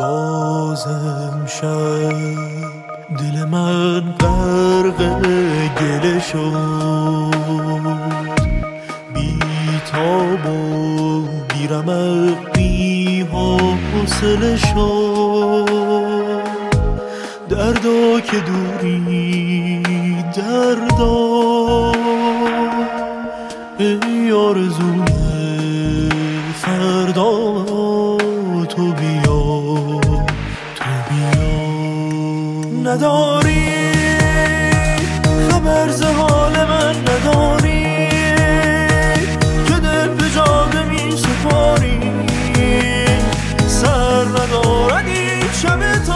بازم شب دل من غرق گله شد، بی تاب و بی رمق بی حوصله شد. دردا که دوری دردا، ای آرزوی فردا تو بیا تو بیا. نداری خبر ز حال من، نداری که دل به جاده می سپاری. سر ندارد این شب تا